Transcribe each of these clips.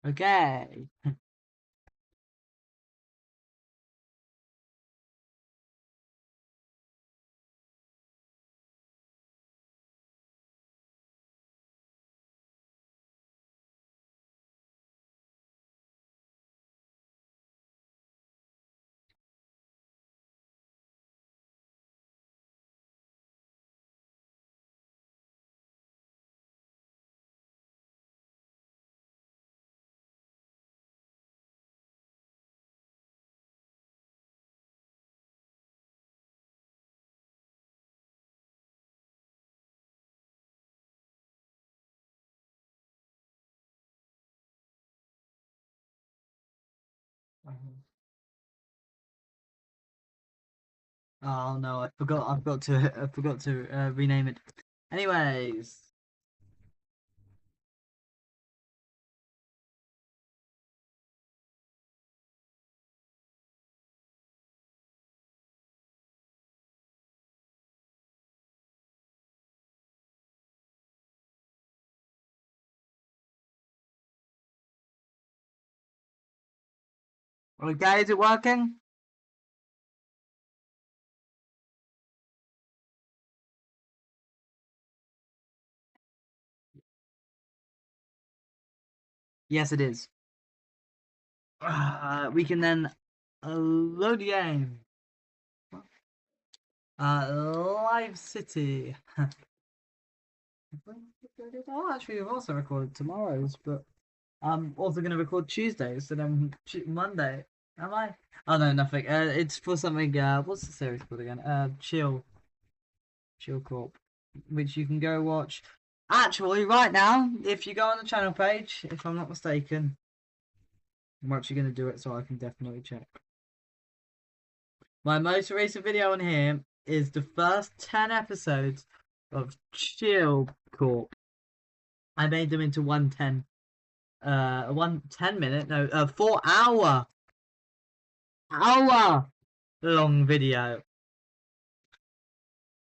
Okay. Oh no, I forgot. I forgot to rename it. Anyways, okay, is it working? Yes, it is. We can then load the game. Live City. Oh, actually, we've also recorded tomorrow's, but I'm also going to record Tuesday, so then Monday. Am I? Oh no, nothing. It's for something. What's the series called again? Chill Corp, which you can go watch. Actually, right now, if you go on the channel page, if I'm not mistaken, I'm actually going to do it so I can definitely check. My most recent video on here is the first 10 episodes of Chill Corp. I made them into 1 10 minute, no, 4 hour long video.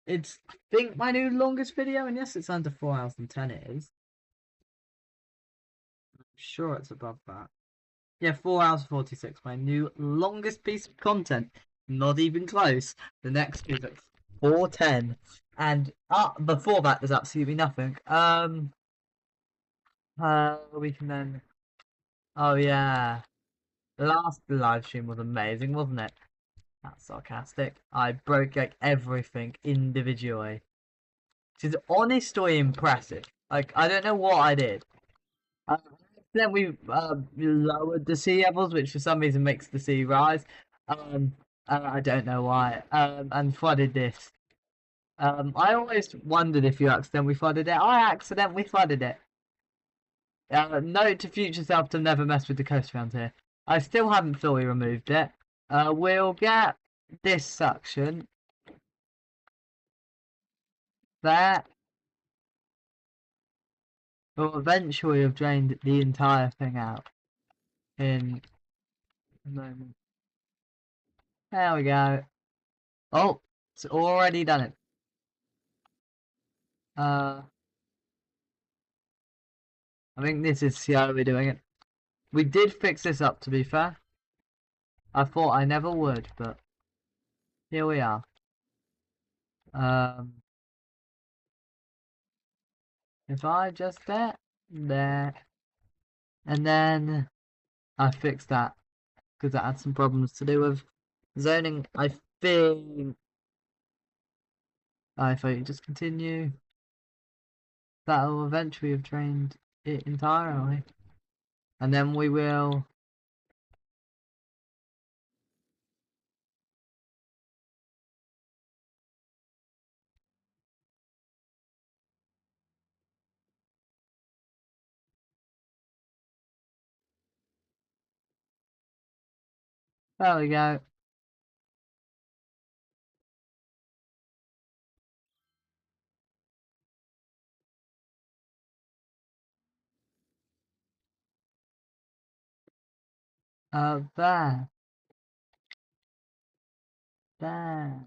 It's, I think, my new longest video, and yes, it's under 4 hours and 10 it is. I'm sure it's above that. Yeah, 4 hours 46, my new longest piece of content. Not even close. The next is at 4:10. And before that there's absolutely nothing. We can then, oh yeah. The last live stream was amazing, wasn't it? That's sarcastic. I broke like everything individually. Which is honestly impressive. Like, I don't know what I did. Uh, then we lowered the sea levels, which for some reason makes the sea rise. Um, I don't know why. And flooded this. I always wondered if you accidentally flooded it. I accidentally flooded it. Note to future self to never mess with the coast around here. I still haven't fully removed it. We'll get this suction there. We'll eventually have drained the entire thing out in a moment. There we go. Oh, it's already done it. I think this is slowly doing it. We did fix this up, to be fair. I thought I never would, but here we are. Um, if I just there, and then I fixed that because that had some problems to do with zoning. I think if I just continue, that'll eventually have drained it entirely, and then we will. There we go. There, there.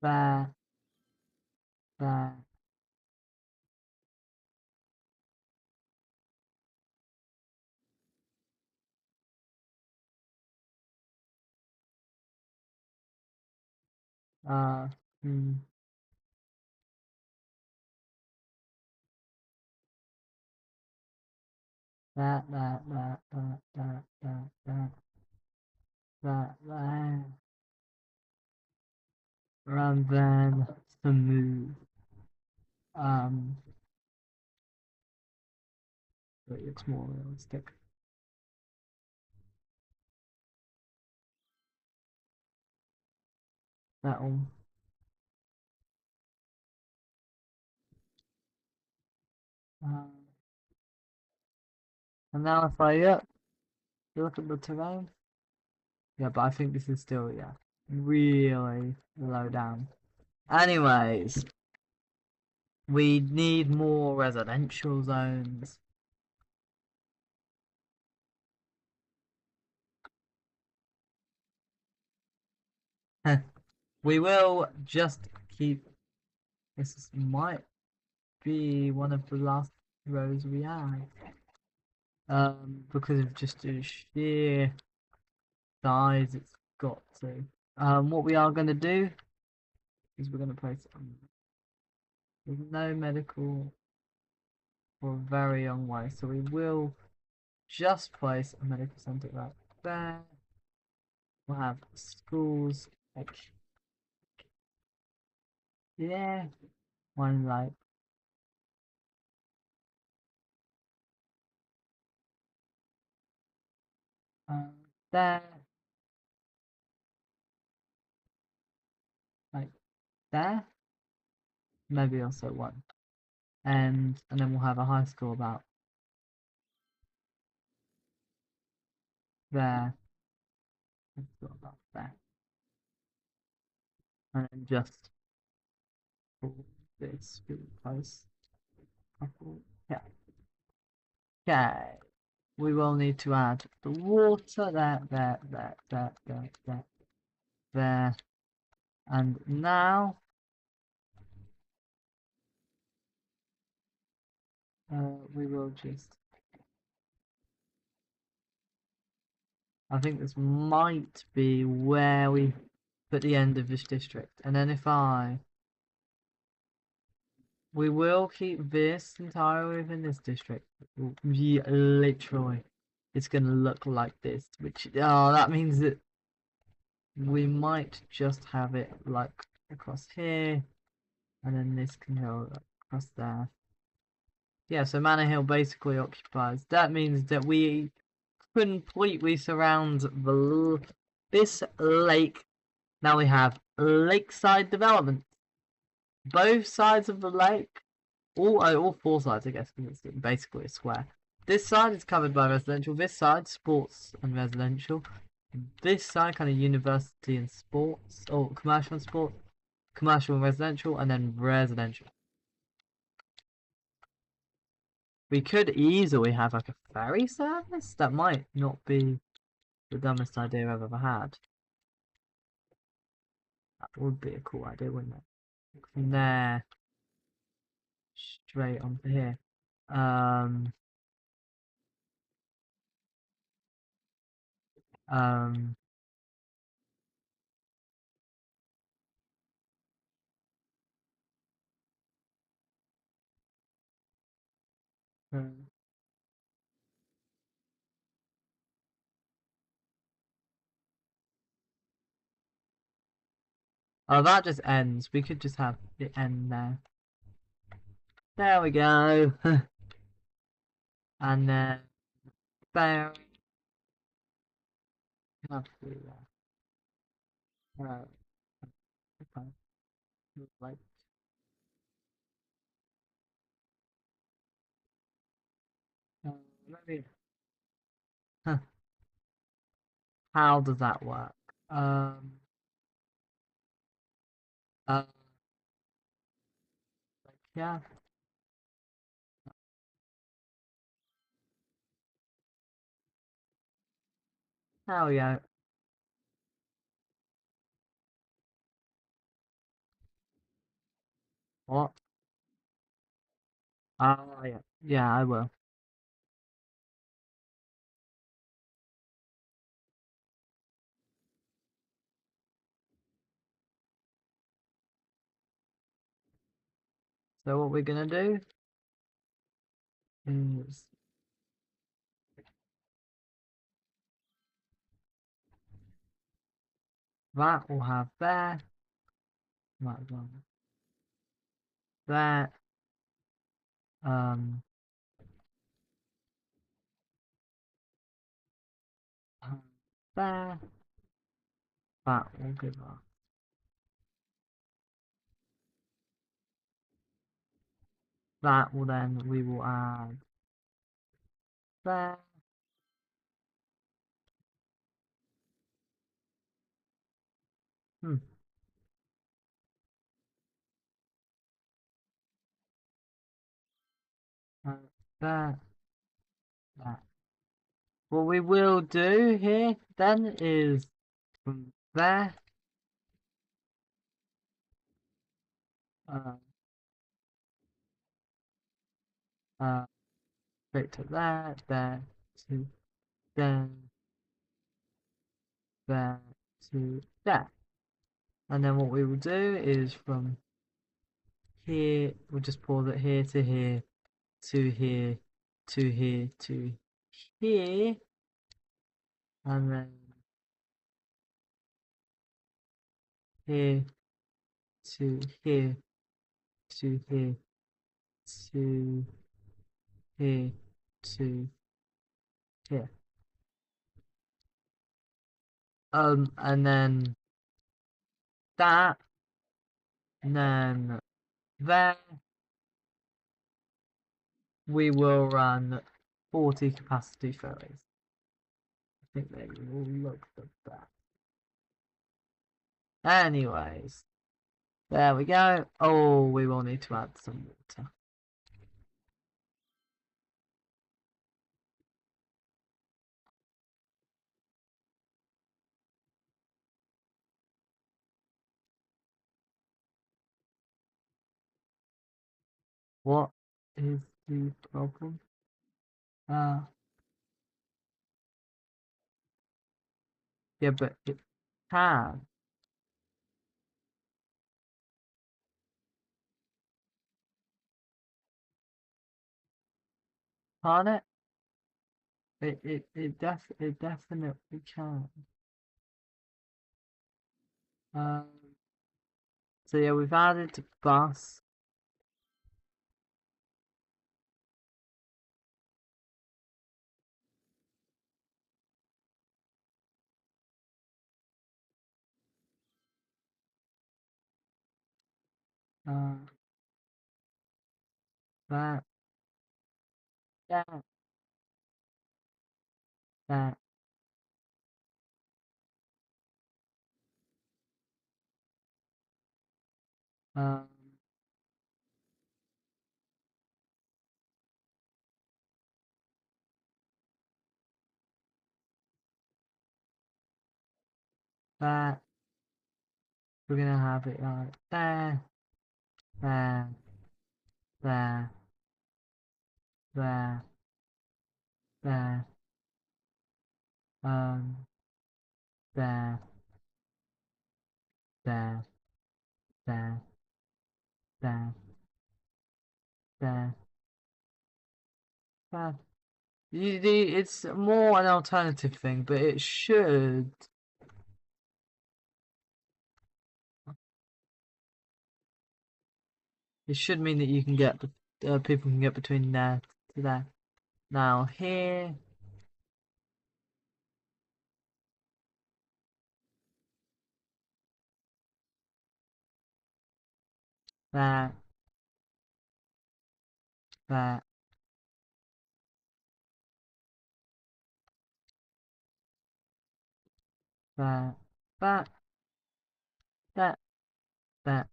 There, there. Uh, hmm. That. And then smooth. Um, so it looks more realistic. That one. Um, and now if I look at the terrain. Yeah, but I think this is still really low down. Anyways, we need more residential zones. We will just keep. Might be one of the last rows we have. Because of just the sheer size it's got to. What we are going to do is we're going to place there's no medical for a very long way, so we will just place a medical center right there. We'll have schools like yeah, one like uh, there, like there, maybe also one, and then we'll have a high school about there, about there, and then just all this really close. Couple. Yeah. Okay. We will need to add the water there. And now we will just. I think this might be where we put the end of this district. And then if we will keep this entirely within this district. Yeah, literally, it's gonna look like this. Which that means that we might just have it like across here, and then this can go across there. Yeah, so Manor Hill basically occupies. That means that we completely surround this lake. Now we have lakeside development. Both sides of the lake, all four sides, I guess, because it's basically a square. This side is covered by residential. This side, sports and residential. This side, kind of university and sports, or commercial and sport, commercial and residential, and then residential. We could easily have like a ferry service. That might not be the dumbest idea I've ever had. That would be a cool idea, wouldn't it? From there, straight onto here. Um, um, um, oh, that just ends. We could just have it end there. There we go. And then there. Have to, okay. Like, uh, maybe. Huh, how does that work? Um, uh, yeah. Hell yeah. What? Oh, yeah. Yeah, I will. So what we're gonna do is that will have there, that one, there, um, there, that will give us. That will then we will add there, hmm, uh, there, there. What we will do here then is from there, uh, straight to there, there, to there, there, to there. And then what we will do is from here, we'll just pause it here to here, to here, to here, to here, and then here, to here, to here, to here, to here. And then that, and then there, we will run 40 capacity ferries. I think they will look the best. Anyways, there we go. Oh, we will need to add some water. What is the problem? Uh, yeah, but it can, can't it? It definitely can. Um, so yeah, we've added bus, uh, that, that, that, um, that. We're gonna have it like there, there, there, there, there, um, there, there, there, there, there, there. It's more an alternative thing, but it should mean that you can get people can get between there to there. Now here, there, there, there, that, that, that,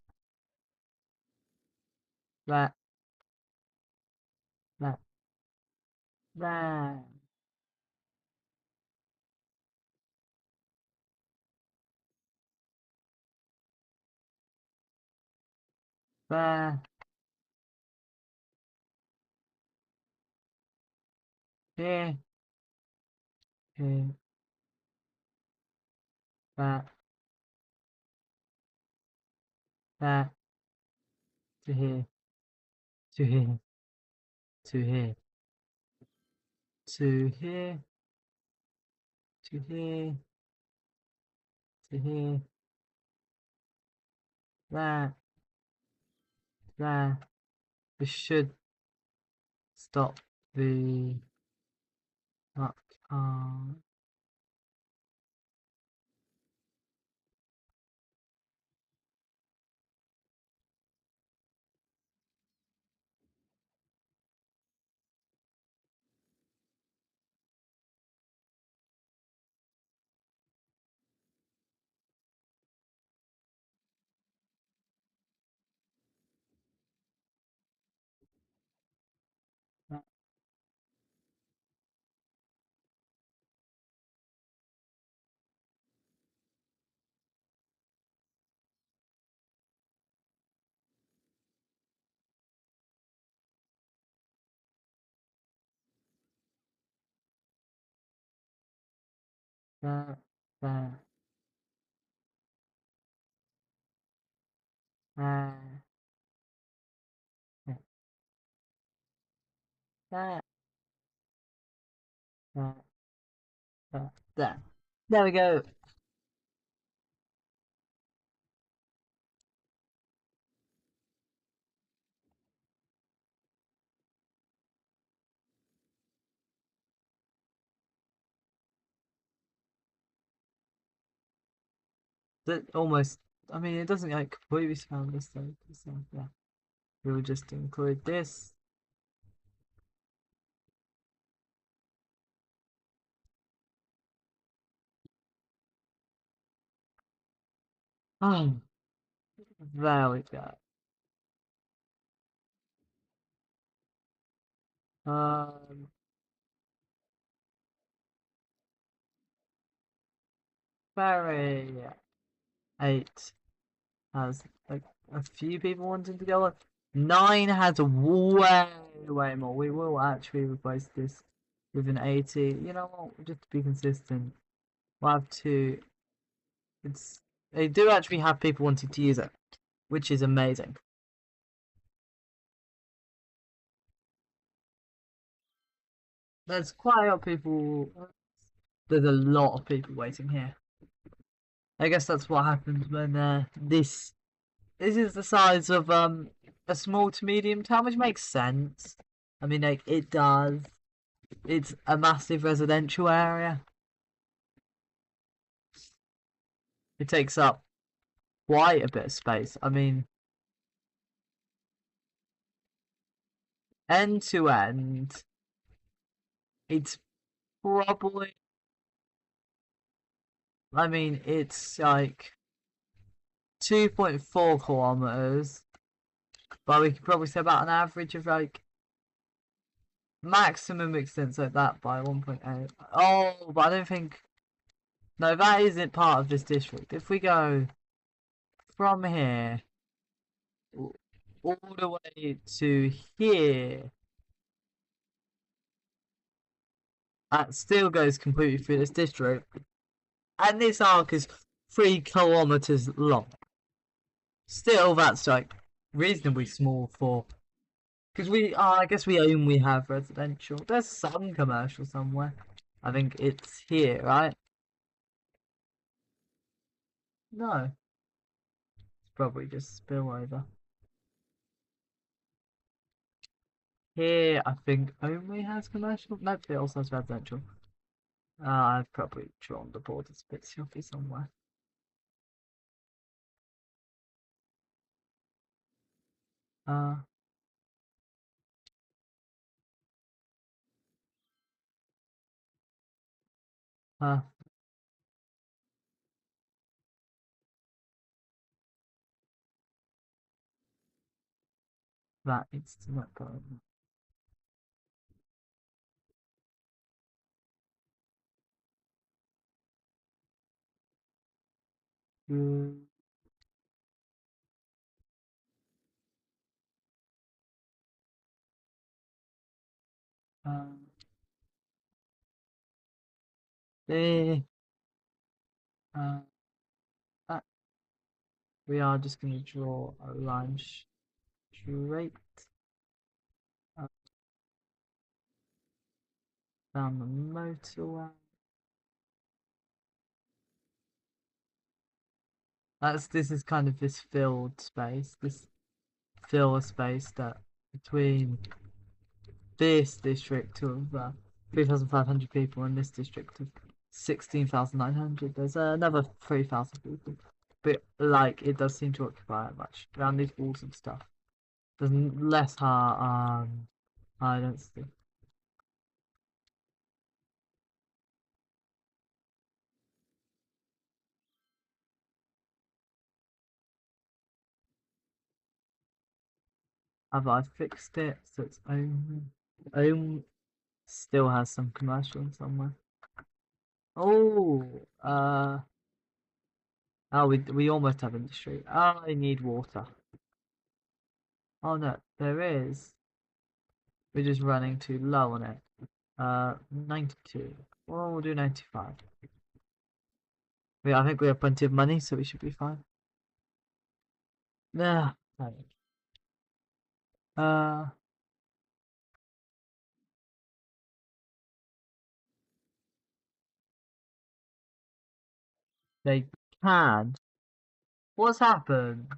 that, that, there. there, here, here, there, there, to here, to here, to here, to here, to here, to here, there, there. This should stop the up. That, there, there, there, there, there, there, there, there. There we go. That almost. I mean, it doesn't like completely surround this though. So, yeah, we will just include this. Oh, there we go. Um, Barry 8 has like a few people wanting to go on. 9 has way, way more. We will actually replace this with an 80. You know what? Just to be consistent, we'll have two. It's they do actually have people wanting to use it, which is amazing. There's quite a lot of people. There's a lot of people waiting here. I guess that's what happens when this is the size of a small to medium town, which makes sense. I mean, like it does. It's a massive residential area. It takes up quite a bit of space. I mean, end to end, it's probably. I mean, it's like 2.4 kilometers, but we could probably say about an average of like maximum extents like that by 1.8. Oh, but I don't think. No, that isn't part of this district. If we go from here all the way to here, that still goes completely through this district. And this arc is 3 kilometers long. Still, that's like reasonably small for. Because I guess we only have residential. There's some commercial somewhere. I think it's here, right? No, it's probably just spillover. Here, I think only has commercial. Nope, it also has residential. I've probably drawn the borders a bit silky somewhere. Uh, uh, that needs to not go. Mm, Um, there. Uh, uh, we are just going to draw a line straight down the motorway. This is kind of this filled space, this fill space that between this district of 3,500 people and this district of 16,900. There's another 3,000 people, but like it does seem to occupy much around these walls and stuff. There's less I don't see. Have I fixed it so it's own still has some commercial in somewhere? Oh, oh, we almost have industry. Oh, I need water. Oh no, there is. We're just running too low on it. 92. Well, we'll do 95. Yeah, I think we have plenty of money, so we should be fine. Nah. Uh, they can. What's happened?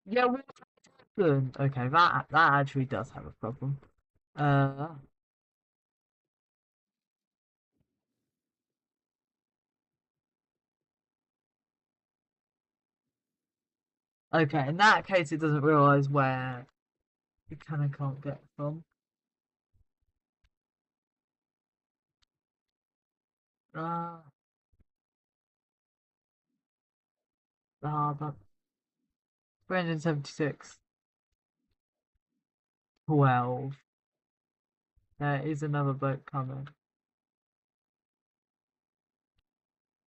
Yeah, what happened? Okay, that actually does have a problem. Uh, okay. In that case, it doesn't realize where it kind of can't get from. Uh, the harbor. 376. 12. There is another boat coming.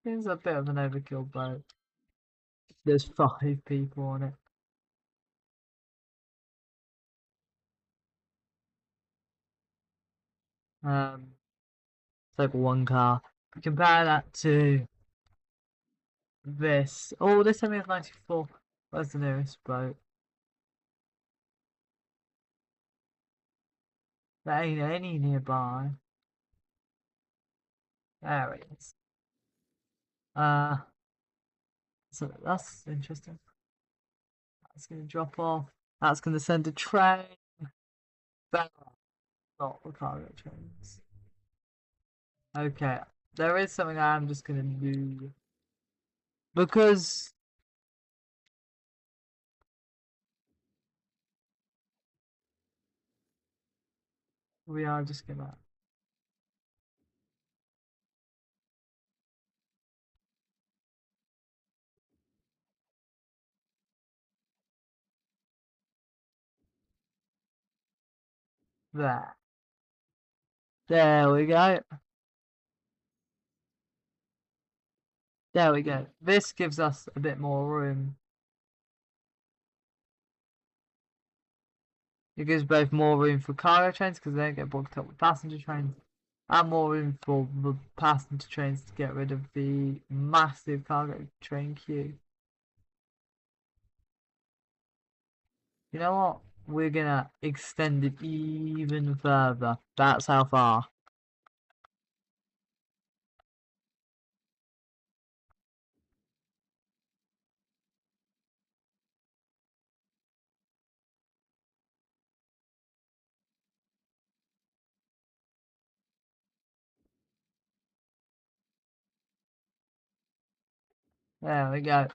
It's a bit of an overkill boat. There's 5 people on it. It's like one car. Compare that to this. Oh, this only has 94. Where's the nearest boat? There ain't any nearby. There it is. Uh, so that's interesting. That's gonna drop off. That's gonna send a train. But not the cargo trains. Okay, there is something I am just gonna do because we are just gonna there. There we go. There we go. This gives us a bit more room. It gives both more room for cargo trains because they don't get bogged up with passenger trains, and more room for the passenger trains to get rid of the massive cargo train queue. You know what? We're gonna extend it even further. That's how far. There we go.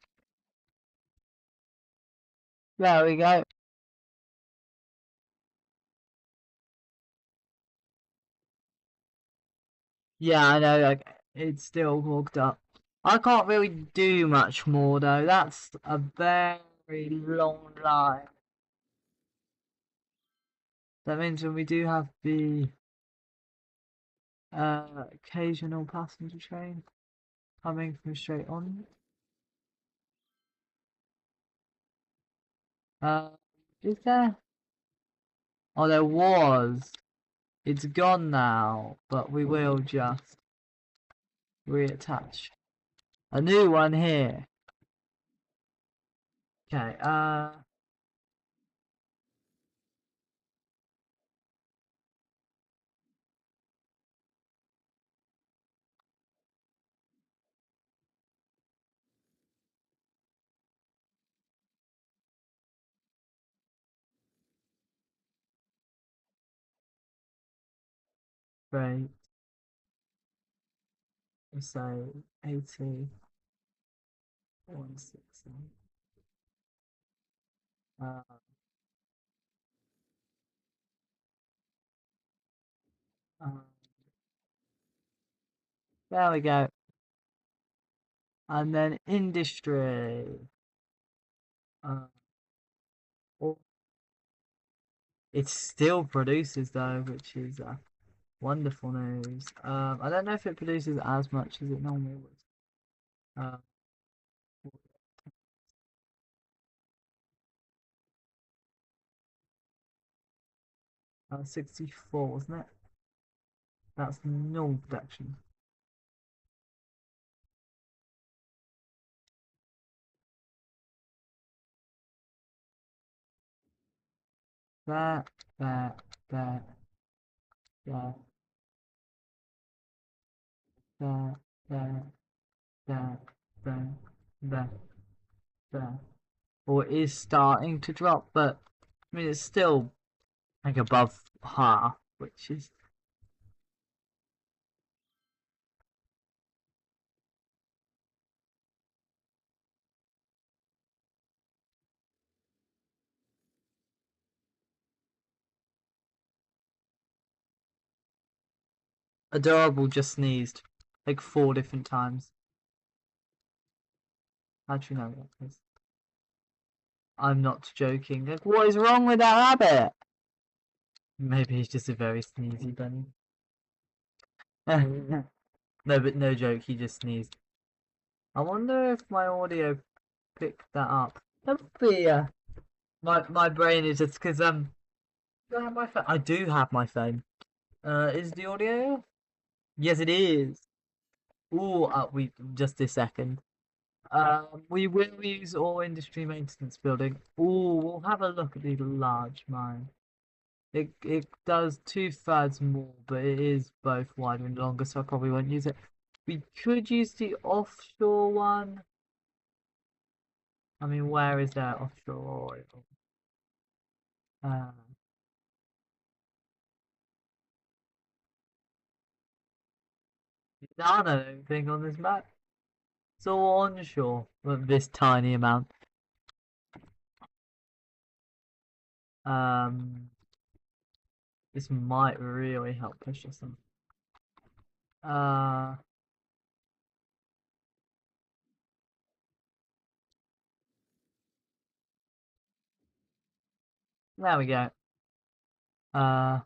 There we go. Yeah, I know, like, it's still hooked up. I can't really do much more though. That's a very long line. That means when we do have the occasional passenger train coming from straight on. Is there? Oh, there was. It's gone now, but we will just reattach a new one here. Okay, great. So 80, 160. Uh, uh, there we go. And then industry. Uh, oh, it still produces though, which is wonderful news. I don't know if it produces as much as it normally would. Uh, 64, wasn't it? That's normal production. There, there, there, there, there, there, there, there, there, there. Or it is starting to drop, but I mean it's still like above half, which is adorable. Just sneezed like 4 different times. How do you know that? 'Cause I'm not joking. Like, what is wrong with that rabbit? Maybe he's just a very sneezy bunny. No, but no joke, he just sneezed. I wonder if my audio picked that up. Don't fear. My brain is just because do I have my phone? I do have my phone. Is the audio? Yes, it is. Ooh, we just a second. We will use all industry maintenance building. Ooh, we'll have a look at the large mine. It does 2/3 more, but it is both wider and longer, so I probably won't use it. We could use the offshore one. I mean, where is there offshore oil? Uh, none, I don't think, on this map. It's all onshore, with this tiny amount. Um, this might really help push us on. Uh, there we go. Uh,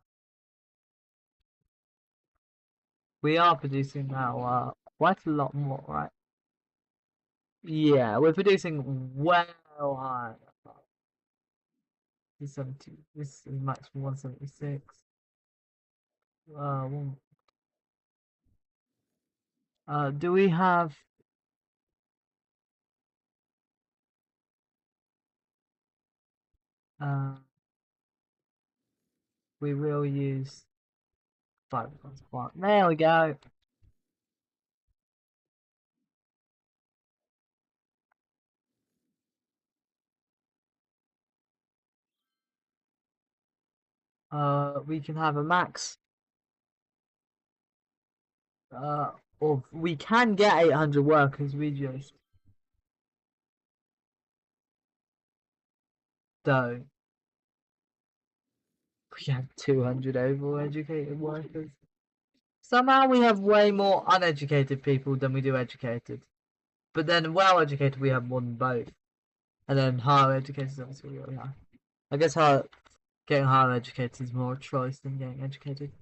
we are producing now quite a lot more, right? Yeah, we're producing well higher. 270. This is maximum 176. One, do we have? Uh, we will use fiberglass block. There we go. We can have a max. Of we can get 800 workers. We just don't. We have 200 overeducated workers. Somehow we have way more uneducated people than we do educated. But then well educated we have more than both. And then higher educated is obviously really high. I guess getting higher educated is more a choice than getting educated.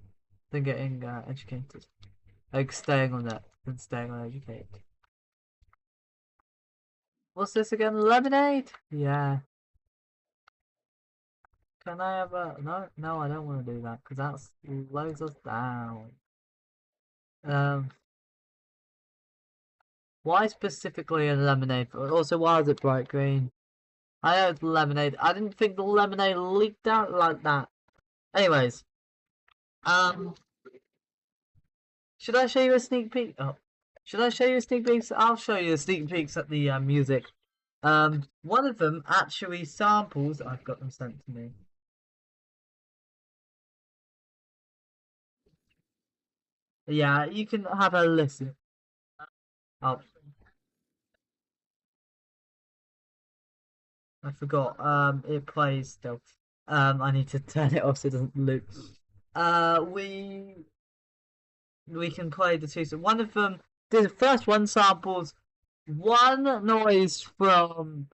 Than getting educated. Like staying on that than staying on educated. What's this again? Lemonade? Yeah. Can I have a no? No, I don't want to do that because that slows us down. Um, why specifically a lemonade? Also, why is it bright green? I know it's lemonade. I didn't think the lemonade leaked out like that. Anyways, um, should I show you a sneak peek? Oh, should I show you a sneak peek? I'll show you a sneak peeks at the music. One of them actually samples. I've got them sent to me. Yeah, you can have a listen. Oh, I forgot. It plays still. I need to turn it off so it doesn't loop. Uh, we we can play the two. So one of them, the first one samples one noise from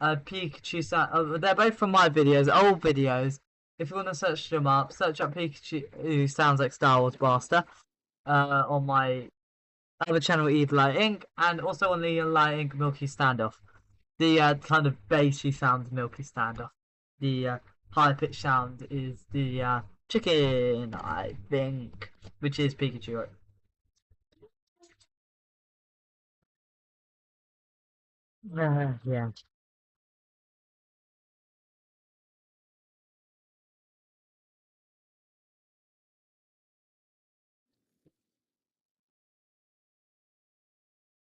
Pikachu. They're both from my videos, old videos. If you want to search them up, search up Pikachu, who sounds like Star Wars Blaster, on my other channel, Evil Eye Inc., and also on the Evil Eye Inc. Milky Standoff. The kind of bassy sound Milky Standoff. The high pitched sound is the chicken, I think, which is Pikachu. Yeah.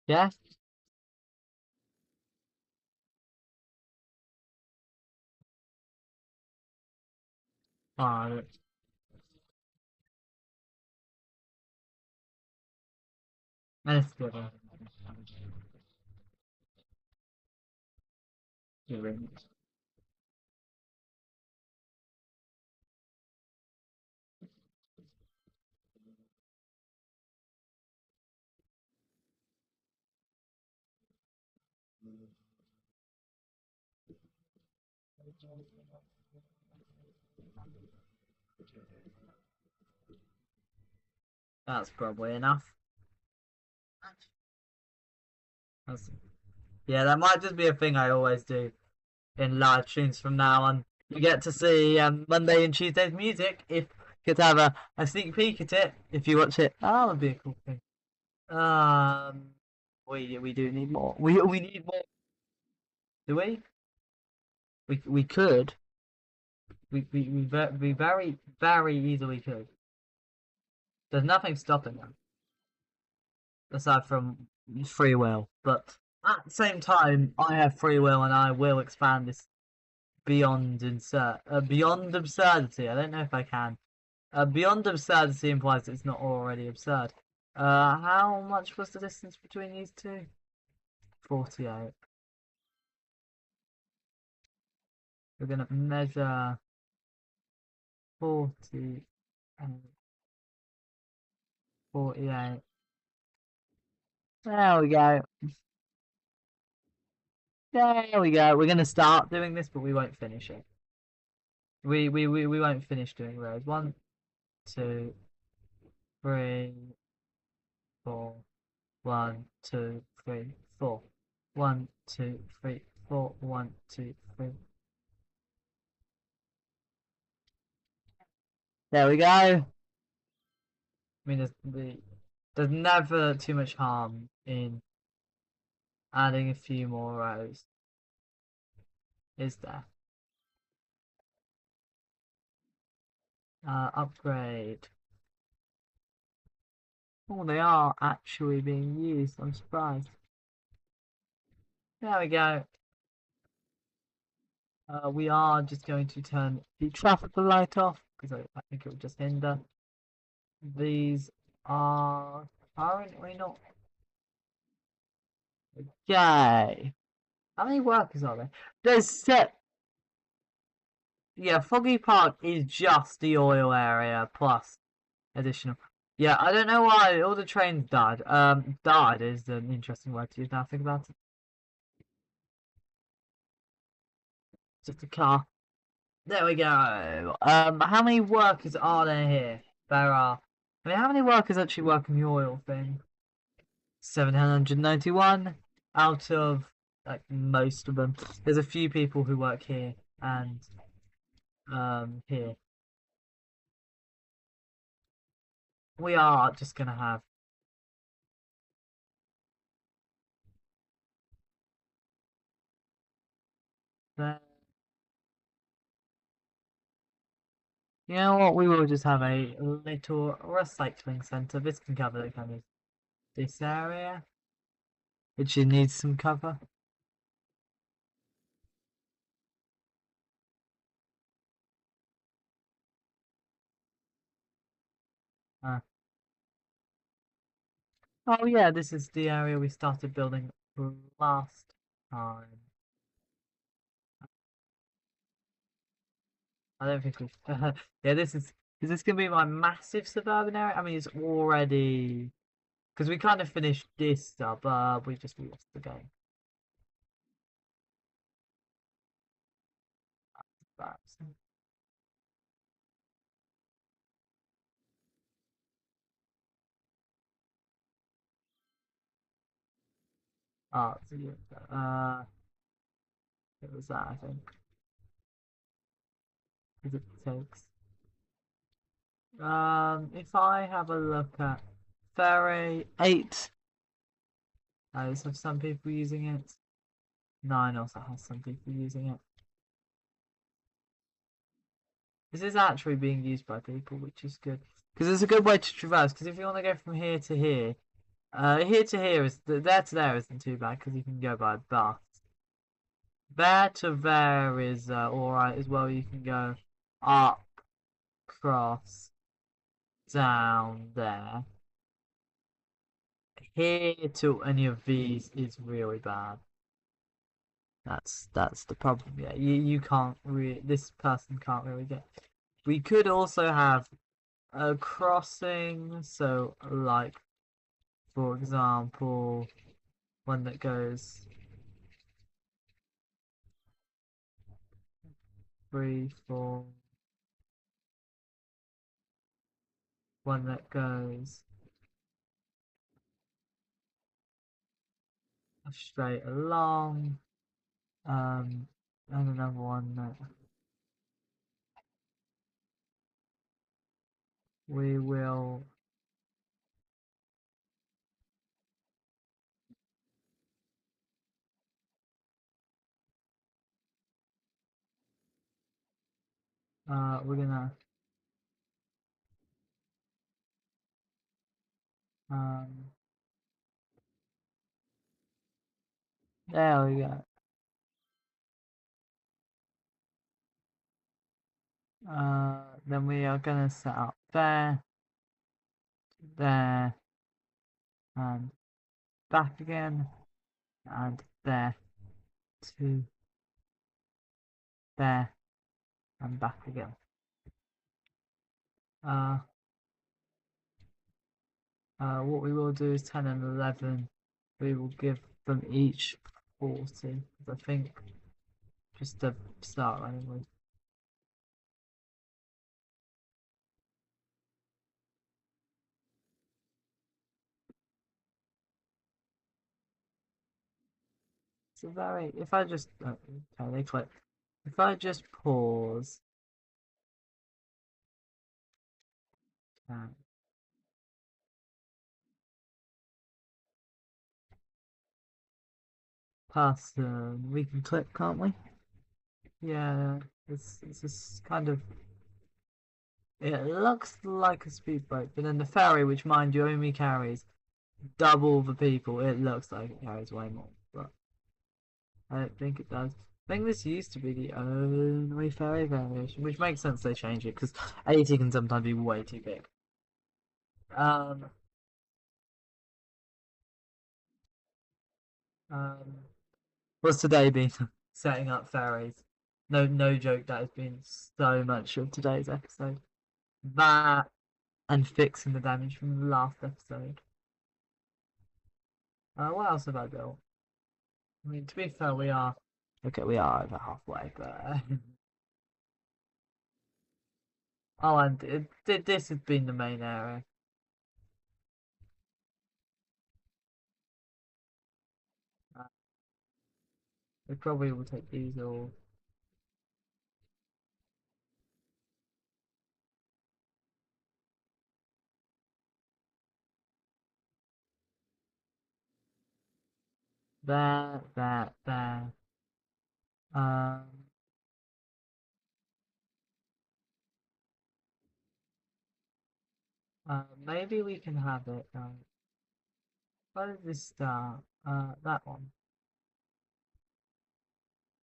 Yeah? Oh, that's good. That's probably enough. That's, yeah, that might just be a thing I always do in live streams from now on. You get to see Monday and Tuesday's music if you get to have a sneak peek at it if you watch it. Oh, that would be a cool thing. Um, we do need more. We need more. Do we? We could. We very easily could. There's nothing stopping them aside from free will. But at the same time, I have free will and I will expand this beyond absurdity. I don't know if I can. Beyond absurdity implies it's not already absurd. How much was the distance between these two? 48. We're gonna measure 40 and 48. There we go. There we go. We're gonna start doing this, but we won't finish it. We won't finish doing rows. One, two, three, four. One, two, three, four. One, two, three, four. One, two, three. There we go. I mean, there's never too much harm in adding a few more rows, is there? Upgrade. Oh, they are actually being used. I'm surprised. There we go. We are just going to turn the traffic light off because I think it would just hinder. These are currently not. Okay. How many workers are there? There's set. Yeah, Foggy Park is just the oil area plus additional. Yeah, I don't know why all the trains died. Died is an interesting word to use now. Think about it. Just a car. There we go. How many workers are there here? There are. I mean, how many workers actually work in the oil thing? 791 out of like most of them. There's a few people who work here and here. We are just gonna have the. You know what? We will just have a little recycling center. This can cover the kind of this area, which needs some cover. Uh, oh yeah, this is the area we started building last time. I don't think we've. Yeah, this is. Is this gonna be my massive suburban area? I mean, it's already because we kind of finished this suburb. We just lost the game. Perhaps. Oh, so it was that I think. Because it takes. If I have a look at Ferry 8, have some people using it. 9 also has some people using it. This is actually being used by people, which is good. Because it's a good way to traverse. Because if you want to go from here to here is there to there isn't too bad because you can go by bus. There to there is alright as well. You can go up, cross, down there. Here to any of these is really bad. That's the problem. Yeah, you can't really. This person can't really get. We could also have a crossing. So like for example, one that goes three, four. One that goes straight along. And another one that we will. We're gonna. Um, there we go. Then we are gonna set up there, there, and back again, and there to there and back again. Uh, what we will do is 10 and 11. We will give them each 40. I think just to start running with. So very. If I just okay, they click. If I just pause and person, we can click, can't we? Yeah, it's this kind of. It looks like a speedboat, but then the ferry, which mind you only carries double the people, it looks like it carries way more, but I don't think it does. I think this used to be the only ferry variation, which makes sense they change it because 80 can sometimes be way too big. Um, um, what's today been? Setting up ferries. No, no joke. That has been so much of today's episode. That and fixing the damage from the last episode. What else have I built? I mean, to be fair, we are okay. We are over halfway, but oh, and this has been the main area. Uh, we probably will take these all. there. Um, maybe we can have it. Where does this start? That one.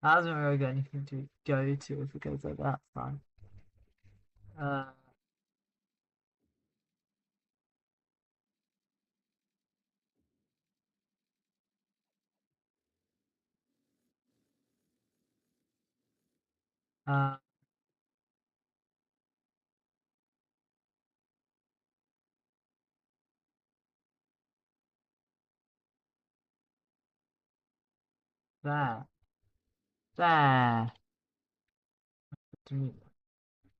That hasn't really got anything to go to if it goes like that. Fine. Uh, uh, there, there. To mute,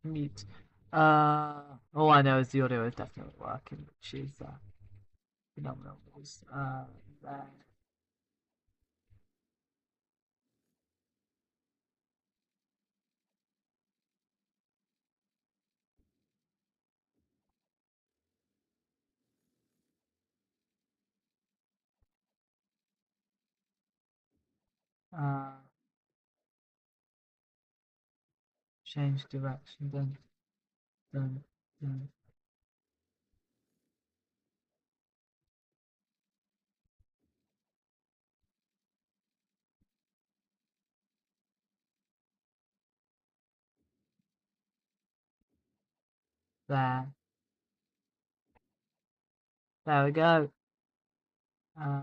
mute. All I know is the audio is definitely working, which is phenomenal news. There. Uh, change direction. Done, done. There. There we go. Uh,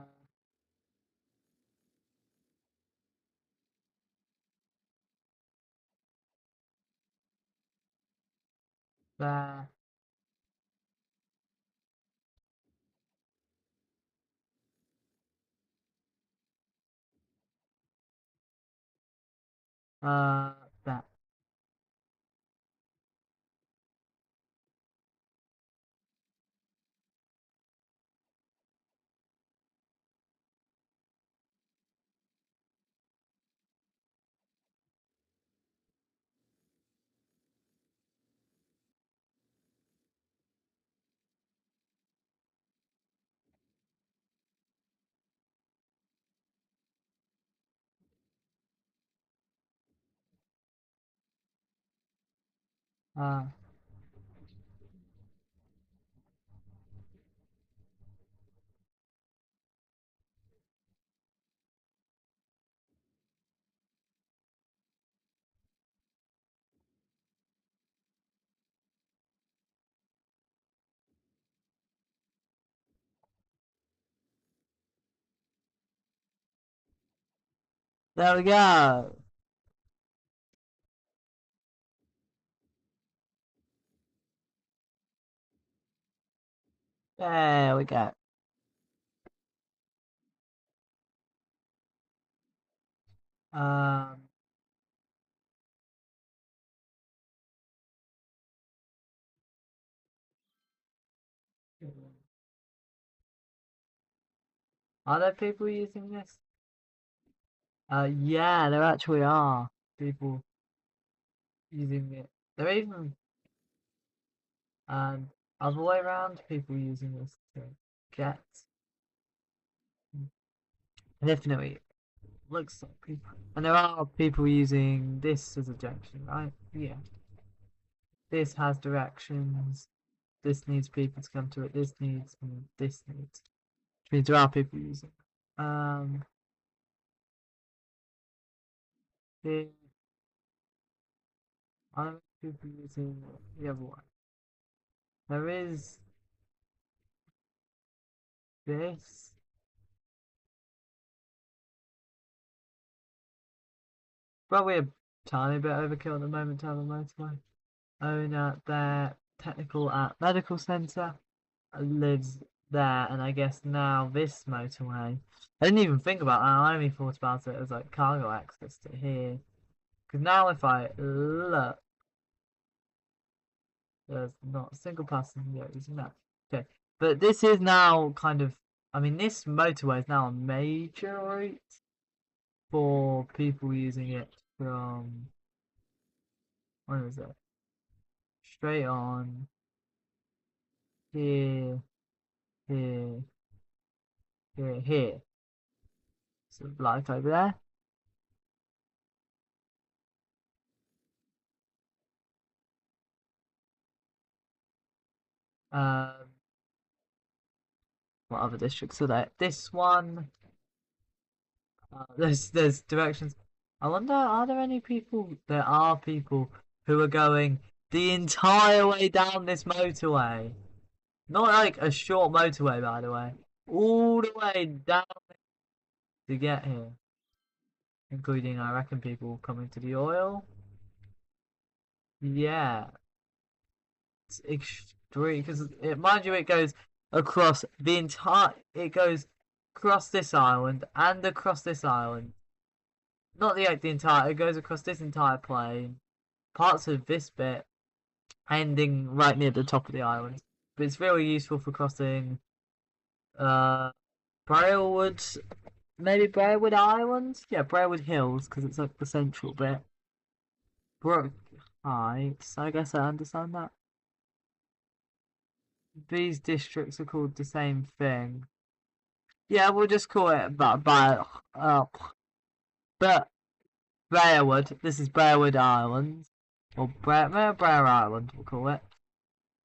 there. Uh, there. Uh, there we go. There we go. Um, are there people using this? Yeah, there actually are people using it. There are even other way around people using this to get. Definitely looks like people, and there are people using this as a junction, right? Yeah. This has directions. This needs people to come to it. This needs, and this needs. Which means there are people using. Um, here are people using the other one. There is this. Probably a tiny bit overkill at the moment to have a motorway. Owner there, technical at medical centre, lives there, and I guess now this motorway. I didn't even think about that. I only thought about it as like cargo access to here. Because now if I look, there's not a single passenger using that. Okay, but this is now kind of. I mean, this motorway is now a major route for people using it from. Where is it? Straight on here, here, here, here. Sort of light over there. Um, what other districts are there? This one. There's directions. I wonder, are there any people? There are people who are going the entire way down this motorway. Not like a short motorway, by the way. All the way down to get here, including I reckon people coming to the oil. Yeah, it's extreme because mind you, it goes across the entire. It goes across this island and across this island. Not the entire. It goes across this entire plane, parts of this bit, ending right near the top of the island. But it's very useful for crossing uh Brailwood, maybe Brailwood Island. Yeah, Brailwood Hills because it's like the central bit. Brook Heights. I guess I understand that. These districts are called the same thing. Yeah, we'll just call it but Brailwood. This is Brailwood Island, or Braer Island. We'll call it.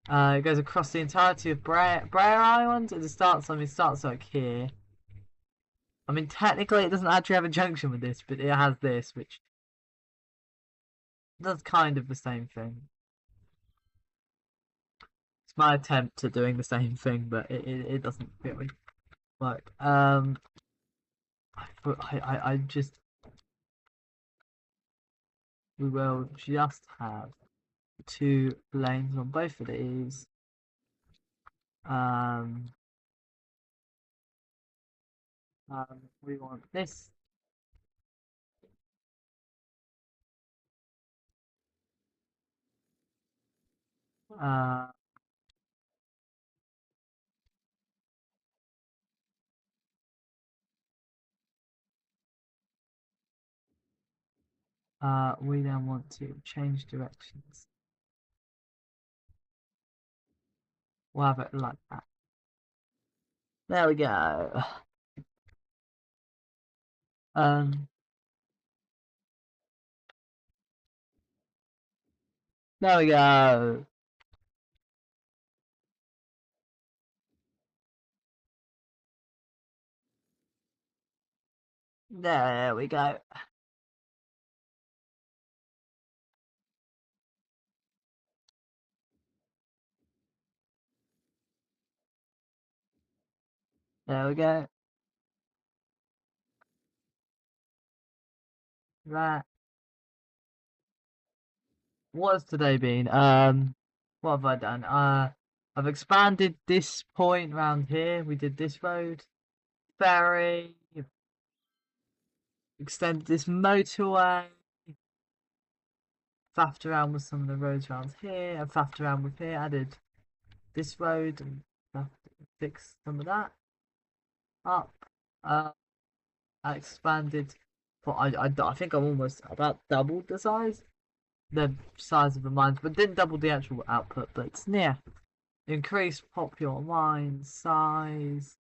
It goes across the entirety of Braer Island. It starts. I mean, it starts like here. I mean, technically, it doesn't actually have a junction with this, but it has this, which does kind of the same thing. It's my attempt at doing the same thing, but it doesn't really work. I just we will just have two lanes on both of these. Um, we want this. Uh, we then want to change directions. We'll have it like that. There we go. Um, there we go. There we go. There we go. Right. What's today been? What have I done? I've expanded this point around here. We did this road, ferry, extended this motorway, faffed around with some of the roads around here, and faffed around with here, added this road and fixed some of that up. Uh, I expanded, but I think I'm almost about doubled the size of the mines, but didn't double the actual output, but it's near. Increase popular mine size.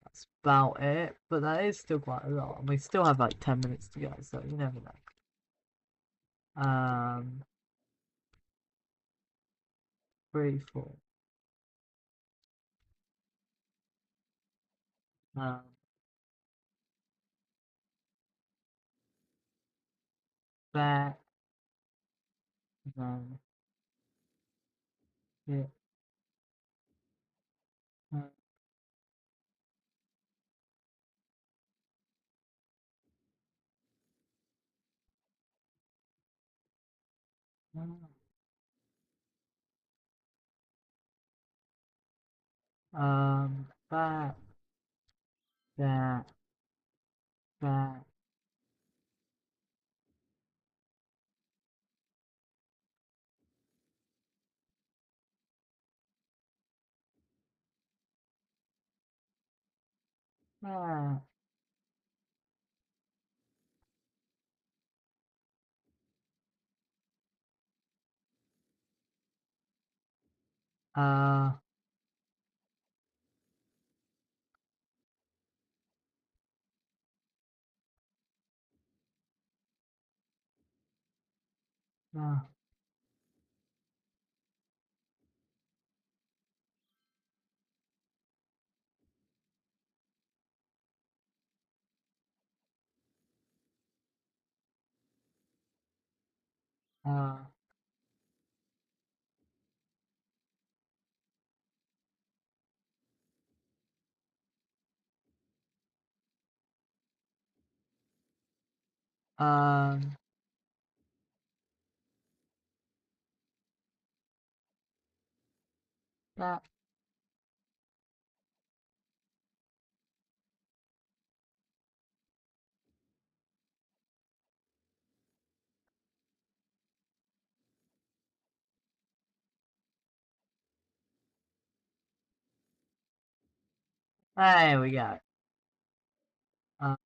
That's about it, but that is still quite a lot. And we still have like 10 minutes to go, so you never know. 3, 4. Um, there, then here. Uh, that, that, that. That. Uh, Uh, uh, um, that, there we go. Uh,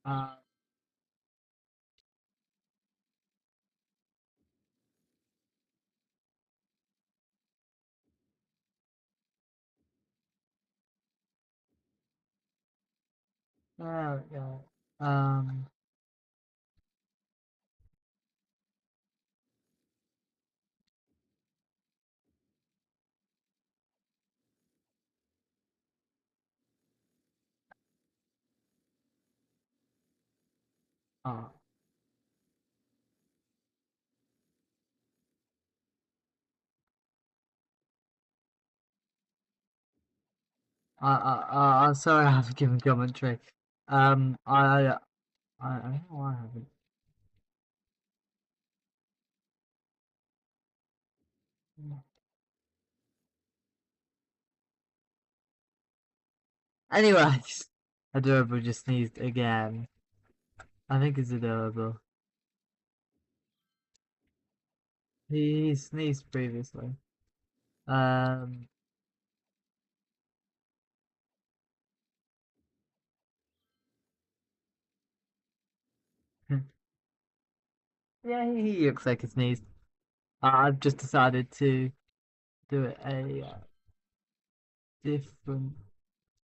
uh, there we go. Uh, I'm sorry I haven't given commentary. I don't know why I haven't. Anyways, Adorable just sneezed again. I think it's Adorable. He sneezed previously. Um, yeah, he looks like he sneezed. I've just decided to do it a different.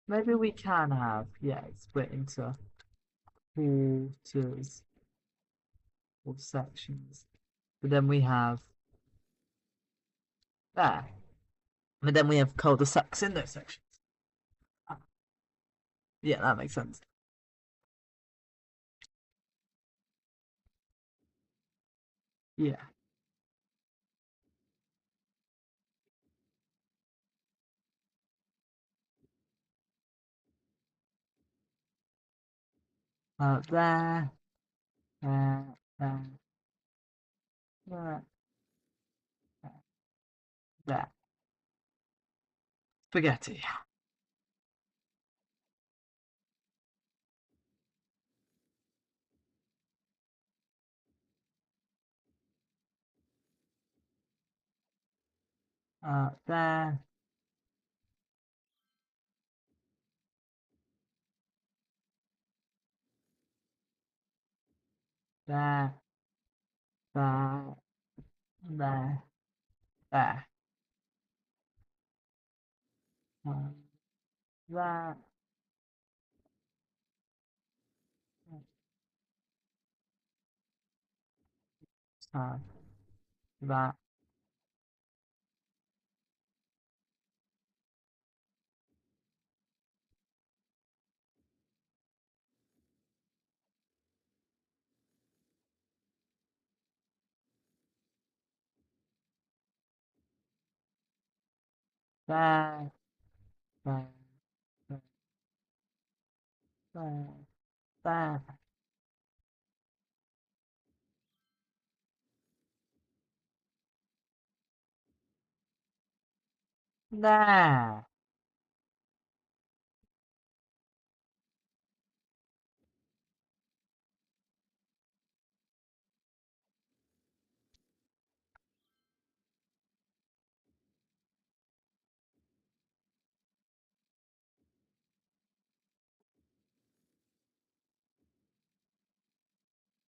Maybe we can have, yeah, split into quarters or sections. But then we have there. But then we have cul-de-sacs in those sections. Ah, yeah, that makes sense. Yeah. There, there, there, there. Spaghetti. There, there, there, there, there. Um, there, uh, that, there, there, there, there, there, there.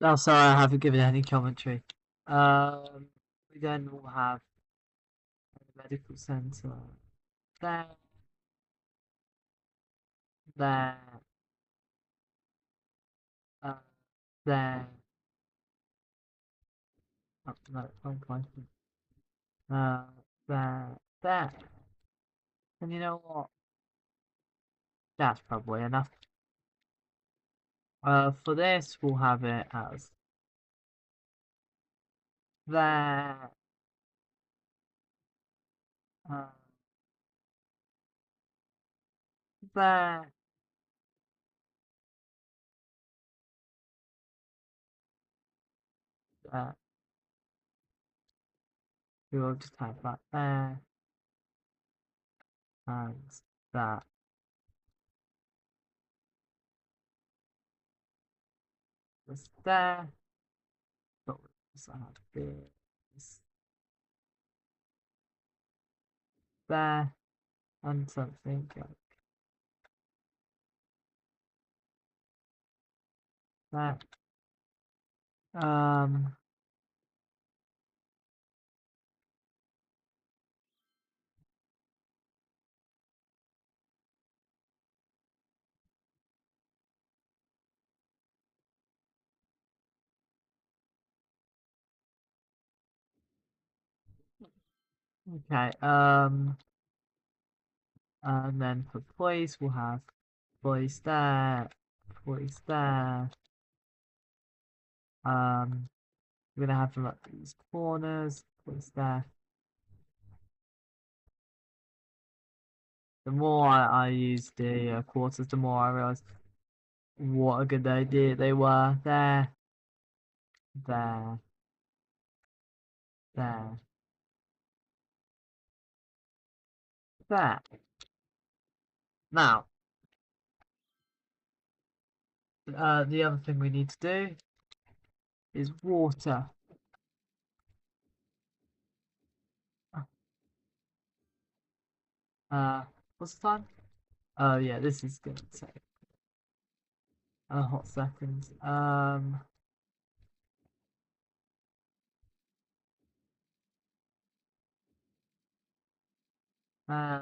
Oh, sorry, I haven't given any commentary. We then will have the medical centre there, there, uh, there. Oh, no, wrong place. Uh, there, there. And you know what? That's probably enough. For this, we'll have it as there, uh, there, there. We will just have that there and that. Just there. But we also have this there and something like that. Um, okay. And then for police, we'll have police there, police there. We're gonna have them at these corners, police there. The more I use the quarters, the more I realise what a good idea they were. There, there, there, there. Now, the other thing we need to do is water. Uh, what's the time? Oh yeah, this is gonna take a hot second. Uh, uh,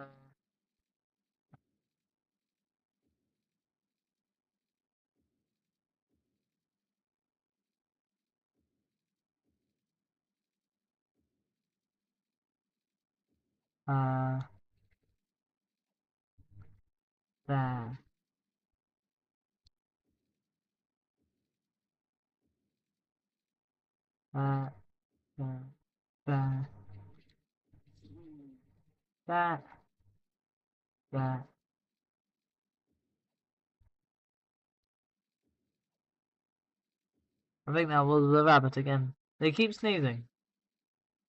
there, uh, there, there, there, there. I think that was the rabbit again. They keep sneezing.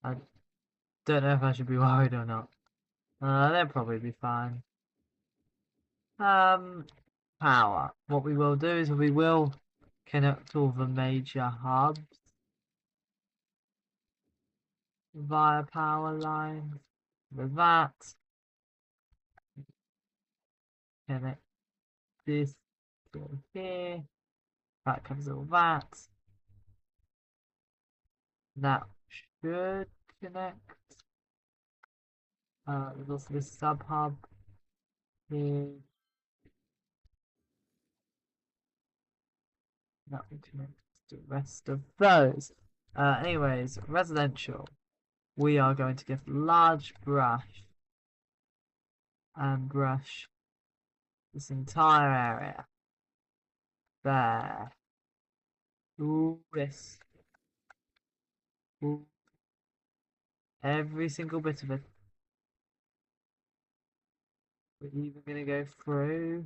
I don't know if I should be worried or not. They'll probably be fine. Um, Power. What we will do is we will connect all the major hubs via power lines. With that, connect this to here. That covers all that. That should connect. There's also this sub hub here. That will connect to the rest of those. Anyways, residential. We are going to get large brush and brush this entire area. There. Ooh, this. Ooh. Every single bit of it. We're even going to go through.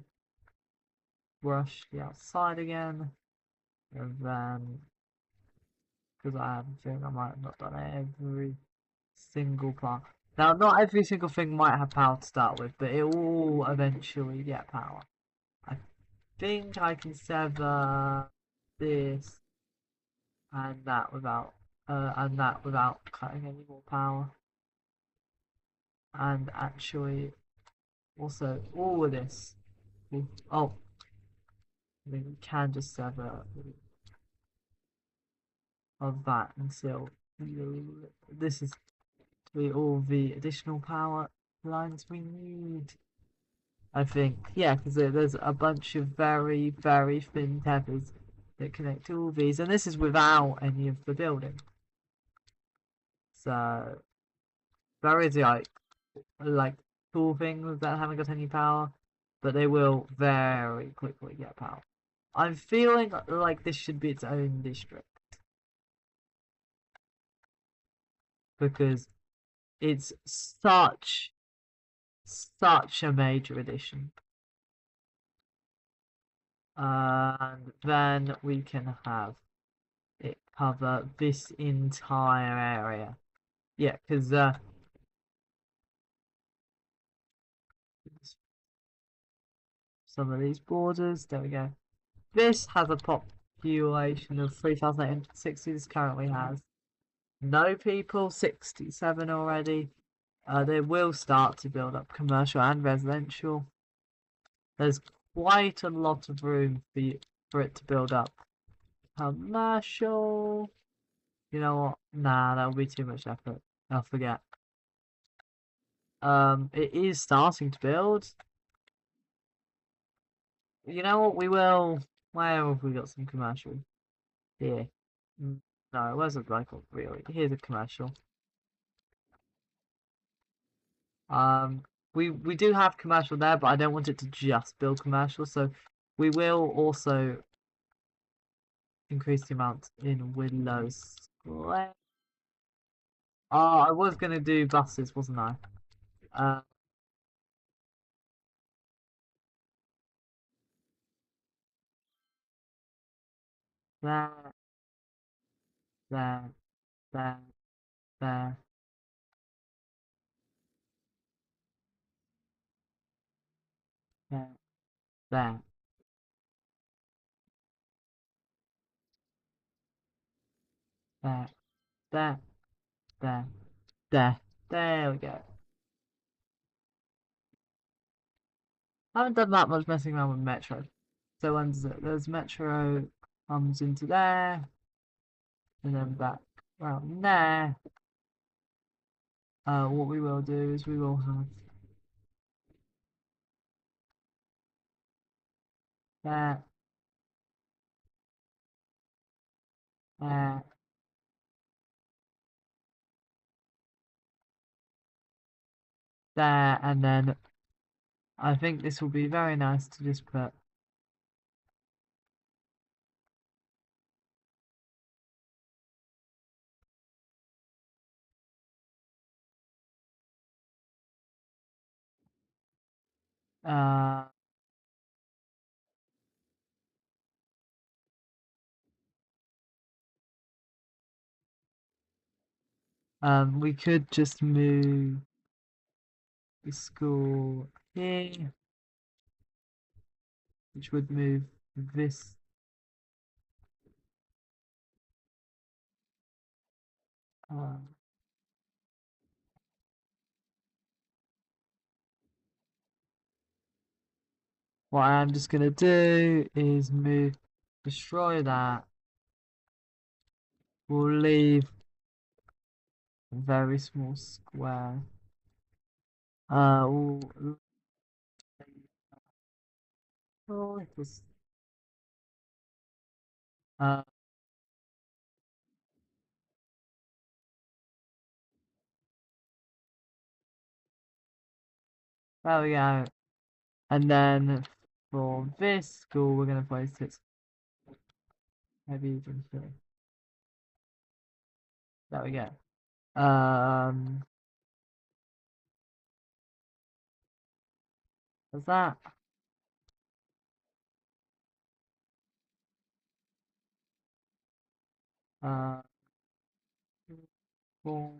Brush the outside again. And then, because I have a feeling I might have not done every single part. Now, not every single thing might have power to start with, but it will eventually get power. I think I can sever this and that without cutting any more power. And actually, also all of this. Oh, I mean, we can just sever of that until this is to be all the additional power lines we need. I think, yeah, because there's a bunch of very, very thin tethers that connect to all these, and this is without any of the building. So there is like cool things that haven't got any power, but they will very quickly get power. I'm feeling like this should be its own district because it's such a major addition. And then we can have it cover this entire area. Yeah, because some of these borders, there we go. This has a population of 3,860. This currently has no people, 67 already. They will start to build up commercial and residential. There's quite a lot of room for it to build up commercial. You know what? Nah, that would be too much effort. I'll forget. It is starting to build. You know what? We will. Where have we got some commercial? Here. No, where's a local? Really? Here's a commercial. Um, we do have commercial there, but I don't want it to just build commercial, so we will also increase the amount in Willow Square. Oh, I was gonna do buses, wasn't I? Uh, there, there, there, there, there, there, there, there, there, there. There we go. I haven't done that much messing around with Metro. So when there's Metro comes into there, and then back around there. What we will do is we will have there, there, there, and then I think this will be very nice to just put uh we could just move the school here, which would move this uh what I'm just gonna do is destroy that. We'll leave a very small square. We'll, oh, it was, uh, there we go. And then for this school, we're gonna place it maybe even here. There we go. Um, is that? Uh, boom.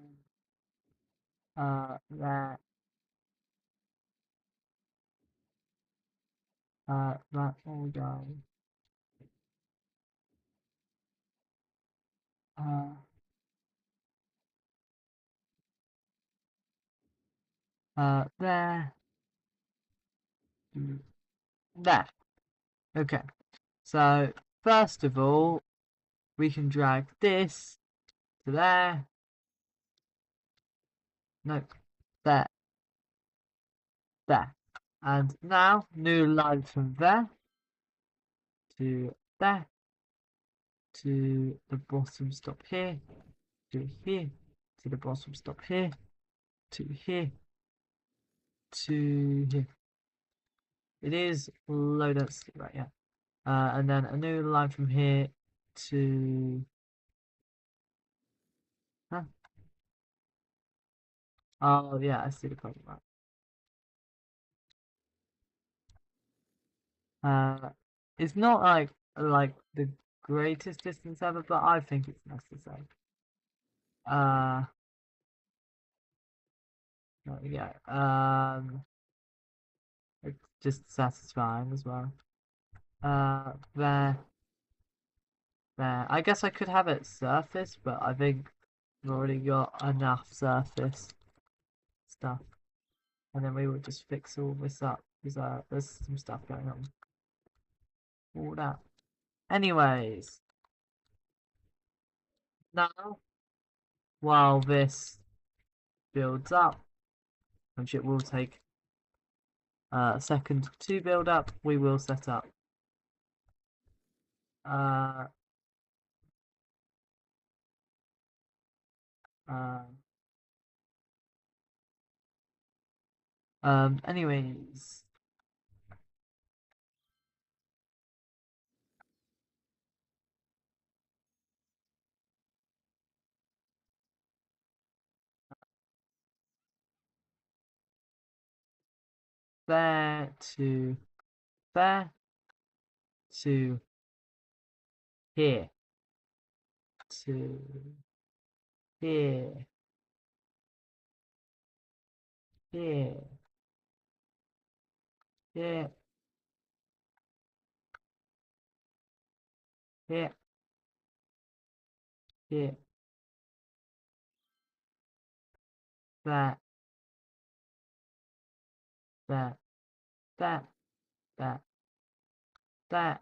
That. That all go. Uh, there. There. Okay. So first of all, we can drag this to there. No, there, there. And now new line from there to there to the bottom stop here to here to the bottom stop here to here to here. It is low density, right? Yeah. And then a new line from here to. Huh? Oh yeah, I see the problem. Right. It's not like the greatest distance ever, but I think it's necessary. Uh, there we go. It's just satisfying as well. There, there. I guess I could have it surface, but I think we've already got enough surface stuff, and then we will just fix all this up because there's some stuff going on. All that. Anyways, now while this builds up, which it will take a second to build up, we will set up uh, uh, anyways, there to there to here to here here here here here there there there there there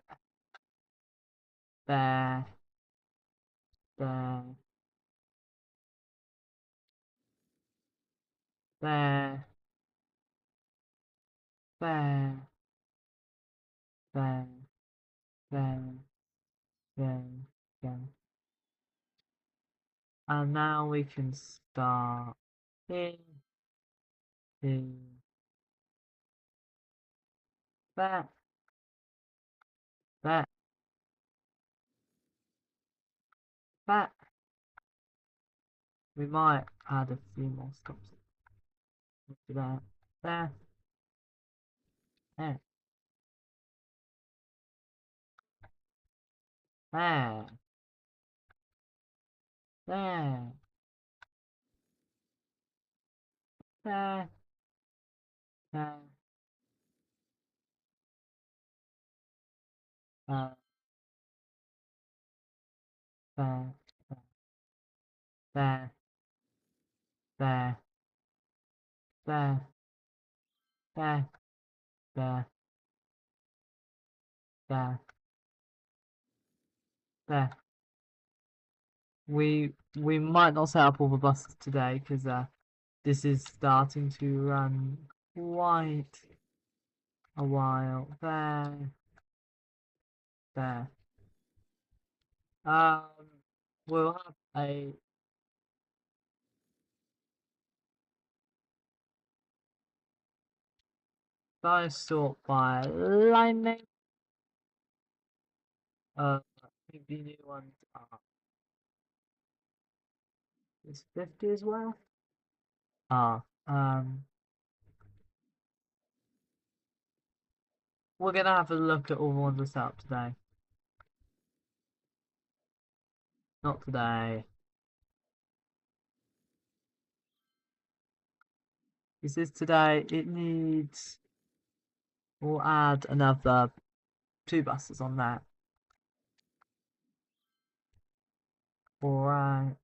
there there there there there there there there. And now we can start here, here, there, there, there. We might add a few more stops to that. There, there, there, there, there, there, there, there, there, there, there, there, there, there, there. We might not set up all the buses today because this is starting to run quite a while. There, there. Um, we'll have a size sort by line name. I think the new ones are is 50 as well. Ah, we're gonna have a look at all the ones we set up today. Not today. This is today. It needs. We'll add another 2 buses on that. Alright.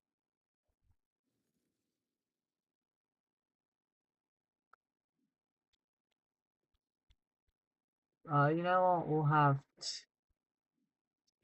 You know what? We'll have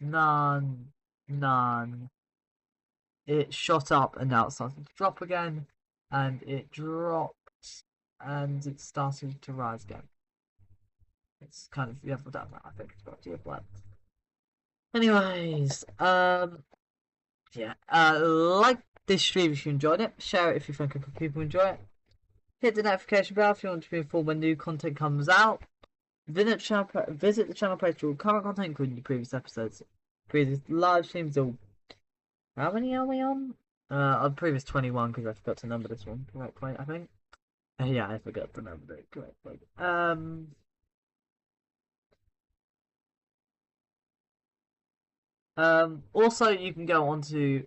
none, none. It shot up and now it's starting to drop again, and it dropped, and it's starting to rise again. It's kind of leveled out now. I think it's got to have. Anyways, yeah. Like this stream if you enjoyed it. Share it if you think other people enjoy it. Hit the notification bell if you want to be informed when new content comes out. Visit the channel page for all current content, including the previous episodes, previous live streams. Or how many are we on? On previous 21 because I forgot to number this one correctly. I think. Yeah, I forgot to number it correctly. Also, you can go on to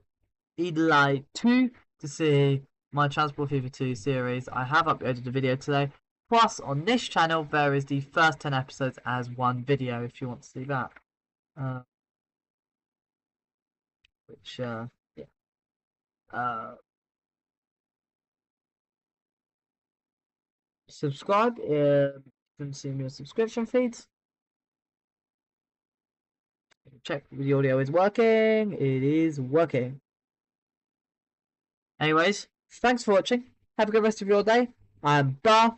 P22 to see my Transport Fever 2 series. I have uploaded a video today. Plus, on this channel, there is the first 10 episodes as one video if you want to see that. Which, yeah. Subscribe if you can see me on subscription feeds. Check the audio is working. It is working. Anyways, thanks for watching. Have a good rest of your day. I'm Bar.